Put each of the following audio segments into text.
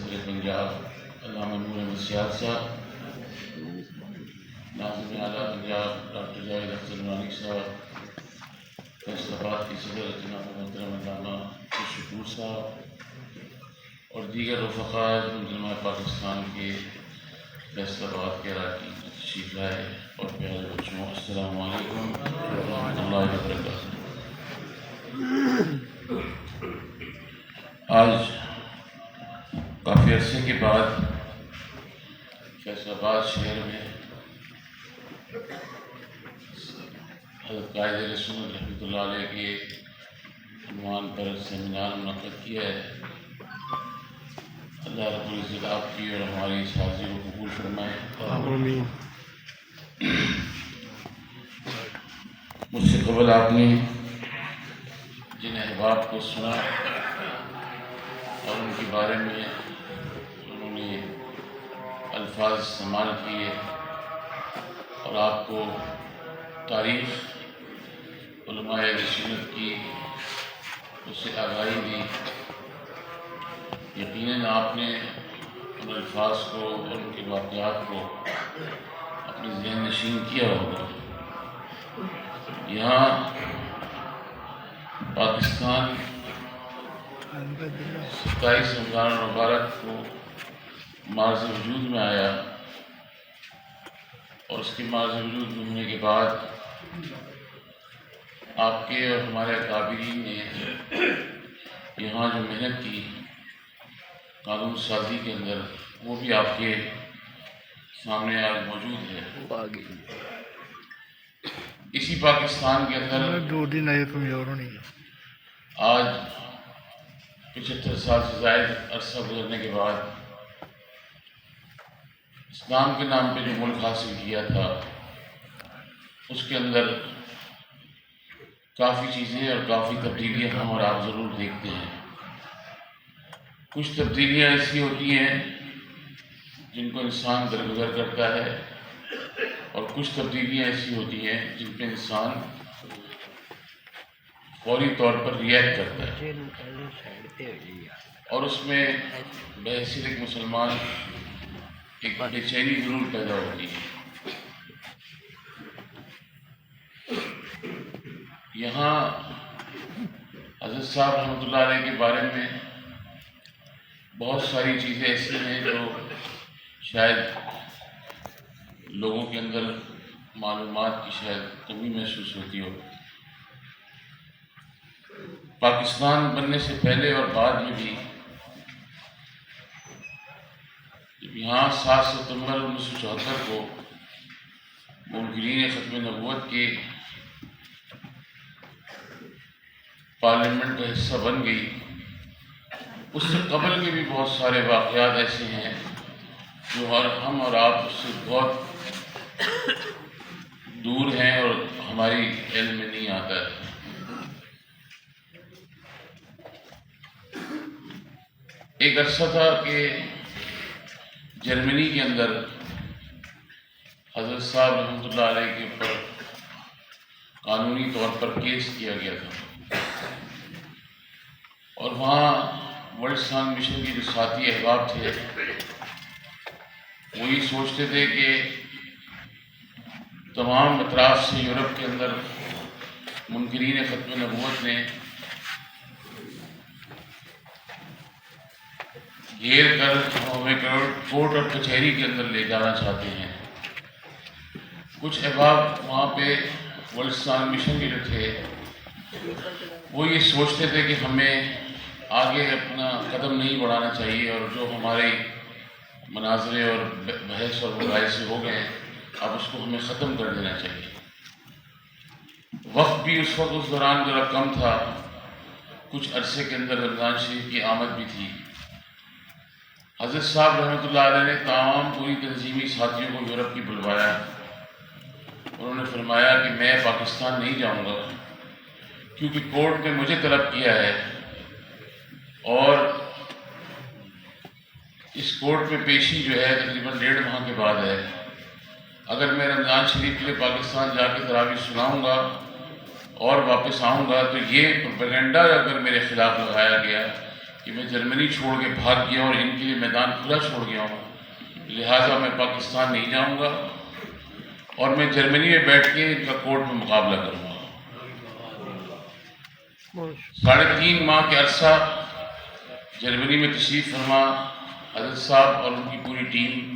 صدر پنجاب علامہ نور احمد سیاد صاحب، ناظم اعلیٰ پنجاب ڈاکٹر جاوید اختر نورانی صاحب، فیصل آباد کی صدر جناب محترم علامہ شکور صاحب اور دیگر رفقاء منظمہ پاکستان کے فیصل آباد کے اراکین تشریف لائے اور پیارے بچوں، السلام علیکم ورحمۃ اللہ وبرکاتہ۔ آج کافی عرصے کے بعد فیصل آباد شہر میں حضرت قائد اہل سنت رحمۃ اللہ علیہ کے عنوان پر سیمینار منعقد کیا ہے۔ اللہ رب العزت آپ کی اور ہماری اس حاضری کو قبول فرمائے۔ آمین۔ مجھ سے قبل آپ نے جن احباب کو سنا اور ان کے بارے میں انہوں نے الفاظ استعمال کیے اور آپ کو تاریخ علماء اہل سنت کی اس سے آگاہی دی، یقیناً آپ نے ان الفاظ کو اور ان کے واقعات کو اپنے ذہن نشین کیا ہوگا۔ یہاں پاکستان 27 رمضان المبارک کو مارز وجود میں آیا اور اس کے مارز وجود میں ہونے کے بعد آپ کے اور ہمارے اکابرین نے یہاں جو محنت کی قانون سازی کے اندر، وہ بھی آپ کے سامنے آج موجود ہے۔ اسی پاکستان کے اندر آج 75 سال سے زائد عرصہ گزرنے کے بعد اسلام کے نام پہ جو ملک حاصل کیا تھا، اس کے اندر کافی چیزیں اور کافی تبدیلیاں ہم اور آپ ضرور دیکھتے ہیں۔ کچھ تبدیلیاں ایسی ہوتی ہیں جن کو انسان درگزر کرتا ہے اور کچھ تبدیلیاں ایسی ہوتی ہیں جن پہ انسان فوری طور پر ریئیکٹ کرتا ہے اور اس میں بحیثیت ایک مسلمان ایک بے چینی ضرور پیدا ہوتی ہے۔ یہاں حضرت صاحب رحمۃ اللہ علیہ کے بارے میں بہت ساری چیزیں ایسی ہیں جو شاید لوگوں کے اندر معلومات کی شاید کمی محسوس ہوتی ہو۔ پاکستان بننے سے پہلے اور بعد میں بھی جب یہاں 7 ستمبر 1974 کو منکرین ختم نبوت کے پارلیمنٹ کا حصہ بن گئی، اس سے قبل کے بھی بہت سارے واقعات ایسے ہیں جو ہم اور آپ اس سے بہت دور ہیں اور ہماری علم میں نہیں آتا ہے۔ ایک عرصہ تھا کہ جرمنی کے اندر حضرت صاحب رحمۃ اللہ علیہ کے اوپر قانونی طور پر کیس کیا گیا تھا اور وہاں ورلڈ اسلامک مشن کے جو ساتھی احباب تھے وہ یہ سوچتے تھے کہ تمام اطراف سے یورپ کے اندر منکرین ختم نبوت نے گھیر کر ہمیں کورٹ اور کچہری کے اندر لے جانا چاہتے ہیں۔ کچھ احباب وہاں پہ ورلڈ اسلامک مشن کے جو تھے وہ یہ سوچتے تھے کہ ہمیں آگے اپنا قدم نہیں بڑھانا چاہیے اور جو ہمارے مناظرے اور بحث اور مباحثے ہو گئے اب اس کو ہمیں ختم کر دینا چاہیے۔ وقت بھی اس وقت اس دوران ذرا کم تھا، کچھ عرصے کے اندر رمضان شریف کی آمد بھی تھی۔ حضرت صاحب رحمۃ اللہ علیہ نے تمام پوری تنظیمی ساتھیوں کو یورپ کی بلوایا۔ انہوں نے فرمایا کہ میں پاکستان نہیں جاؤں گا کیونکہ کورٹ نے مجھے طلب کیا ہے اور اس کورٹ میں پیشی جو ہے تقریباً 1.5 ماہ کے بعد ہے۔ اگر میں رمضان شریف کے لیے پاکستان جا کے تراویح سناؤں گا اور واپس آؤں گا تو یہ پروپیگنڈا اگر میرے خلاف لگایا گیا کہ میں جرمنی چھوڑ کے بھاگ گیا اور ان کے لیے میدان کھلا چھوڑ گیا ہوں، لہٰذا میں پاکستان نہیں جاؤں گا اور میں جرمنی میں بیٹھ کے ان کا کورٹ میں مقابلہ کروں گا۔ 3.5 ماہ کے عرصہ جرمنی میں تشریف فرما حضرت صاحب اور ان کی پوری ٹیم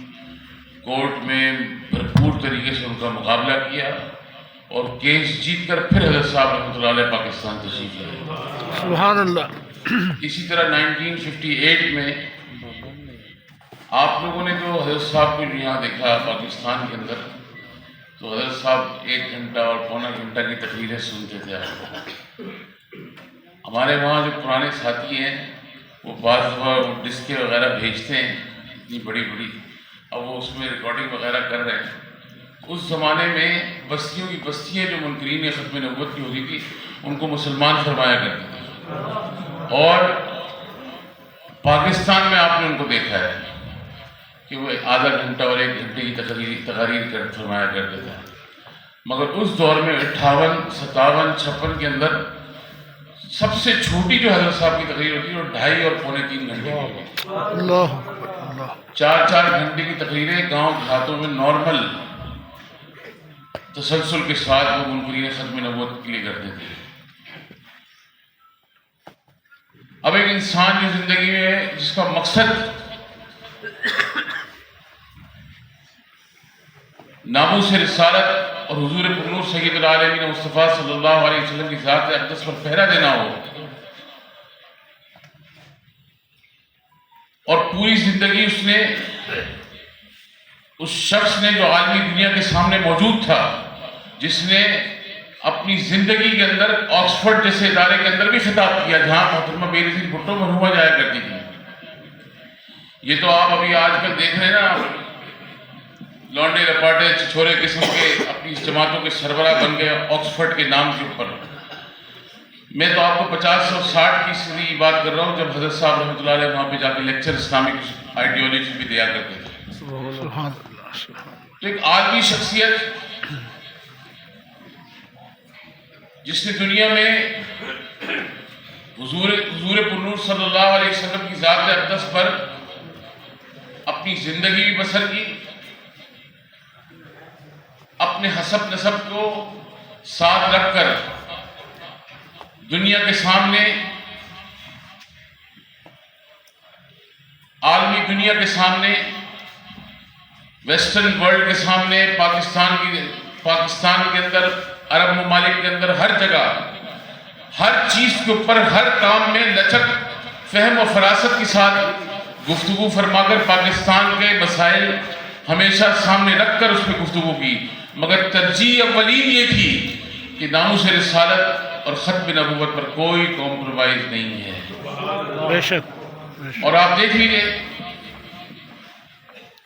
کورٹ میں بھرپور طریقے سے ان کا مقابلہ کیا اور کیس جیت کر پھر حضرت صاحب رحمۃ اللہ علیہ پاکستان تشریف لائے۔ سبحان اللہ۔ اسی طرح 1958 میں آپ لوگوں نے جو حضرت صاحب کو یہاں دیکھا پاکستان کے اندر، تو حضرت صاحب 1 گھنٹہ اور پونا گھنٹہ کی تقریریں سنتے تھے آپ۔ ہمارے وہاں جو پرانے ساتھی ہیں وہ بعض دفعہ ڈسکیں وغیرہ بھیجتے ہیں اتنی بڑی بڑی، اب وہ اس میں ریکارڈنگ وغیرہ کر رہے ہیں۔ اس زمانے میں بستیوں کی بستیاں جو منکرین ختم نبوت کی ہوتی تھی ان کو مسلمان فرمایا کرتے تھے، اور پاکستان میں آپ نے ان کو دیکھا ہے کہ وہ آدھا گھنٹہ اور 1 گھنٹے کی تقاریر فرمایا کرتے تھے، مگر اس دور میں 58، 57، 56 کے اندر سب سے چھوٹی جو حضرت صاحب کی تقریر ہوتی ہے وہ 2.5 اور پونے 3 گھنٹے کی ہوتی ہے۔ اللہ 4 گھنٹے کی تقریریں گاؤں دیہاتوں میں نارمل تسلسل کے ساتھ وہ منکرین ختم نبوت کے لیے کرتے تھے۔ اب ایک انسان کی زندگی میں جس کا مقصد ناموس رسالت اور حضور پرنور سید العالمین مصطفیٰ صلی اللہ علیہ وسلم کی ذات اقدس پر پہرا دینا ہو، اور پوری زندگی اس شخص نے جو عالمی دنیا کے سامنے موجود تھا، جس نے اپنی زندگی کے اندر آکسفورڈ جیسے ادارے کے اندر بھی خطاب کیا جہاں محترمہ بے نظیر بھٹو مرحومہ جایا کرتی تھی۔ یہ تو آپ ابھی آج کل دیکھ رہے ہیں نا، لونڈے لپاٹے چھچورے قسم کے اپنی جماعتوں کے سربراہ بن گئے آکسفورڈ کے نام کے اوپر۔ میں تو آپ کو 50 اور 60 کی صدی کی بات کر رہا ہوں جب حضرت صاحب رحمۃ اللہ علیہ وہاں پہ جا کے لیکچر اسلامک آئیڈیالوجی بھی دیا کرتے تھے۔ سبحان اللہ۔ تو ایک عالمی شخصیت جس نے دنیا میں حضور پرنور صلی اللہ علیہ وسلم کی ذات اقدس پر اپنی زندگی بھی بسر کی، اپنے حسب نسب کو ساتھ رکھ کر دنیا کے سامنے، عالمی دنیا کے سامنے، ویسٹرن ورلڈ کے سامنے، پاکستان کے اندر، عرب ممالک کے اندر، ہر جگہ، ہر چیز کے اوپر، ہر کام میں لچک، فہم و فراست کے ساتھ گفتگو فرما کر پاکستان کے مسائل ہمیشہ سامنے رکھ کر اس پہ گفتگو کی، مگر ترجیح اولین یہ تھی کہ ناموس رسالت اور ختم نبوت پر کوئی کمپرومائز نہیں ہے۔ بے شک۔ اور آپ دیکھ لیجئے،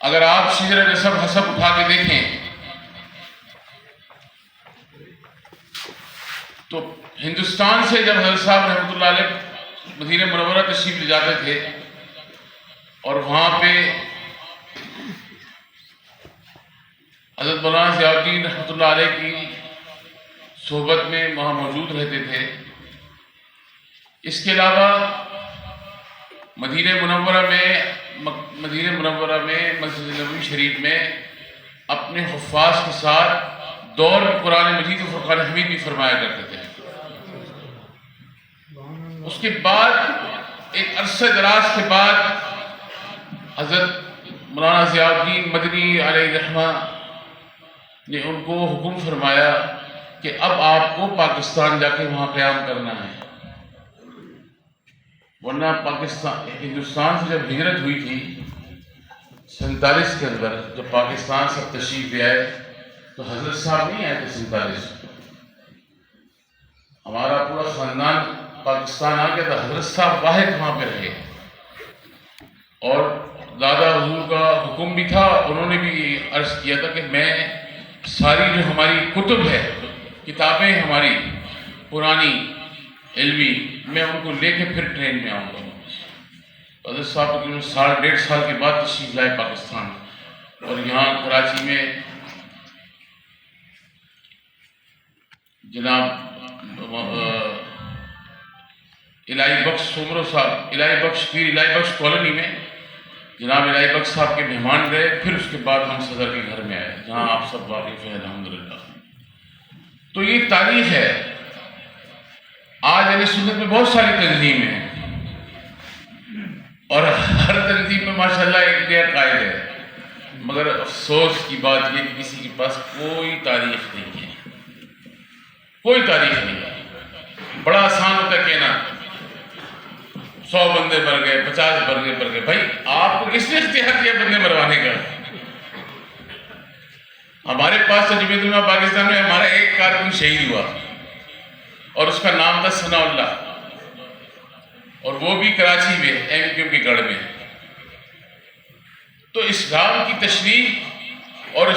اگر آپ شجر نسب حسب اٹھا کے دیکھیں تو ہندوستان سے جب حضرت صاحب رحمۃ اللہ علیہ مدینہ منورہ تشریف لے جاتے تھے اور وہاں پہ حضرت مولانا ضیاء الدین رحمۃ اللہ علیہ کی صحبت میں وہاں موجود رہتے تھے، اس کے علاوہ مدینہ منورہ میں مسجد نبوی شریف میں اپنے حفاظ کے ساتھ دور قرآن مجید و فرقان حمید بھی فرمایا کرتے تھے۔ اس کے بعد ایک عرصہ دراز کے بعد حضرت مولانا ضیاء الدین مدنی علیہ رحمہ نے ان کو حکم فرمایا کہ اب آپ کو پاکستان جا کے وہاں قیام کرنا ہے، ورنہ ہندوستان سے جب ہجرت ہوئی تھی 47 کے اندر، جب پاکستان سے تشریف لے آئے تو حضرت صاحب نہیں آئے تھے 47، ہمارا پورا خاندان پاکستان آ گیا تھا، حضرت صاحب واحد وہاں پہ رہے، اور دادا حضور کا حکم بھی تھا، انہوں نے بھی عرض کیا تھا کہ میں ساری جو ہماری کتب ہے، کتابیں ہماری پرانی علمی، میں ان کو لے کے پھر ٹرین میں آؤں گا۔ حضرت صاحب تقریباً 1.5 سال کے بعد تشریف لائے پاکستان، اور یہاں کراچی میں جناب الہی بخش سومرو صاحب الہی بخش پیر الہی بخش کالونی میں جناب الہی بخش صاحب کے مہمان گئے، پھر اس کے بعد ہم صدر کے گھر میں آئے جہاں آپ سب واقف ہیں الحمدللہ۔ تو یہ تاریخ ہے۔ آج اہل سنت میں بہت ساری تنظیمیں ہیں اور ہر تنظیم میں ماشاءاللہ ایک نیا قائد ہے، مگر افسوس کی بات یہ کہ کسی کے پاس کوئی تاریخ نہیں ہے، کوئی تاریخ نہیں ہے۔ بڑا آسان ہوتا ہے کہنا 100 بندے مر گئے، 50 بندے مر گئے۔ بھائی آپ کو کس نے اختیار کیا بندے مروانے کا؟ ہمارے پاس تو جمعیت علماء پاکستان میں ہمارا ایک کارکن شہید ہوا اور اس کا نام تھا ثناء اللہ، اور وہ بھی کراچی میں MQ کے گڑھ میں۔ تو اسلام کی تشریح اور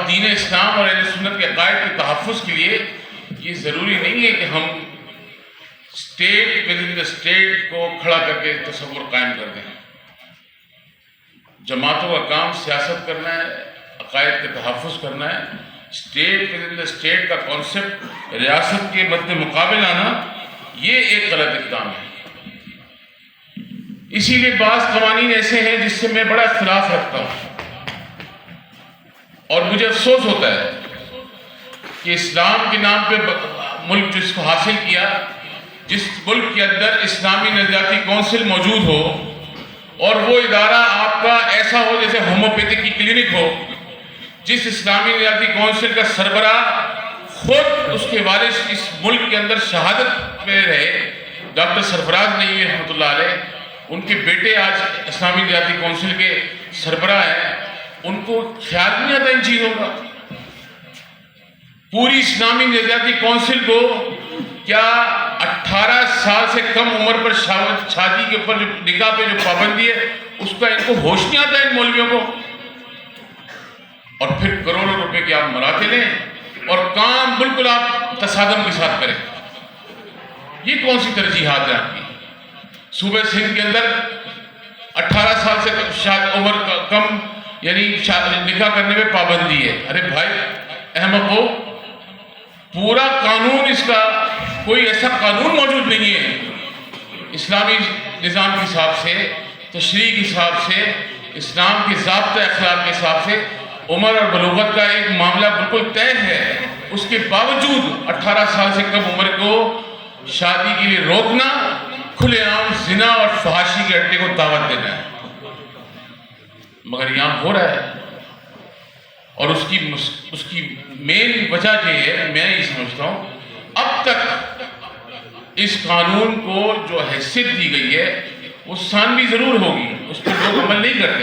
دین اسلام اور اہل سنت کے عقائد کے تحفظ کے لیے یہ ضروری نہیں ہے کہ ہم state with in the state کو کھڑا کر کے تصور قائم کر دیں۔ جماعتوں کا کام سیاست کرنا ہے، عقائد کا تحفظ کرنا ہے۔ State with in the state کا کانسیپٹ ریاست کے مد مقابل آنا یہ ایک غلط اقدام ہے۔ اسی لیے بعض قوانین ایسے ہیں جس سے میں بڑا اختلاف رکھتا ہوں اور مجھے افسوس ہوتا ہے کہ اسلام کے نام پہ ملک جس کو حاصل کیا، جس ملک کے اندر اسلامی نظریاتی کونسل موجود ہو اور وہ ادارہ آپ کا ایسا ہو جیسے ہومیوپیتھی کی کلینک ہو، جس اسلامی نظریاتی کونسل کا سربراہ خود اس کے وارث اس ملک کے اندر شہادت میں رہے، ڈاکٹر سرفراز نعیمی رحمۃ اللہ علیہ، ان کے بیٹے آج اسلامی نظریاتی کونسل کے سربراہ ہیں، ان کو خیال نہیں آتا ان چیزوں کا؟ پوری اسلامی نظریاتی کونسل کو کیا 18 سال سے کم عمر پر شادی کے اوپر جو نکاح پہ جو پابندی ہے اس کا ان کو ہوش نہیں آتا ہے ان مولویوں کو؟ اور پھر کروڑوں روپے کے آپ مراتے لیں اور کام بالکل آپ تصادم کے ساتھ کریں۔ یہ کون سی ترجیحات ہیں آپ کی؟ صوبہ سندھ کے اندر 18 سال سے عمر کم یعنی نکاح کرنے میں پابندی ہے۔ ارے بھائی احمق ہو، پورا قانون اس کا کوئی ایسا قانون موجود نہیں ہے اسلامی نظام کے حساب سے، تشریع کے حساب سے، اسلام کے ضابطہ اخلاق کے حساب سے عمر اور بلوغت کا ایک معاملہ بالکل طے ہے۔ اس کے باوجود 18 سال سے کم عمر کو شادی کے لیے روکنا، کھلے عام زنا اور فحاشی کے اڈے کو دعوت دینا ہے، مگر یہاں ہو رہا ہے۔ اور اس کی مین وجہ یہ ہے، میں یہ سمجھتا ہوں اب تک اس قانون کو جو حیثیت دی گئی ہے وہ ثانوی ضرور ہوگی، اس پر لوگ عمل نہیں کرتے۔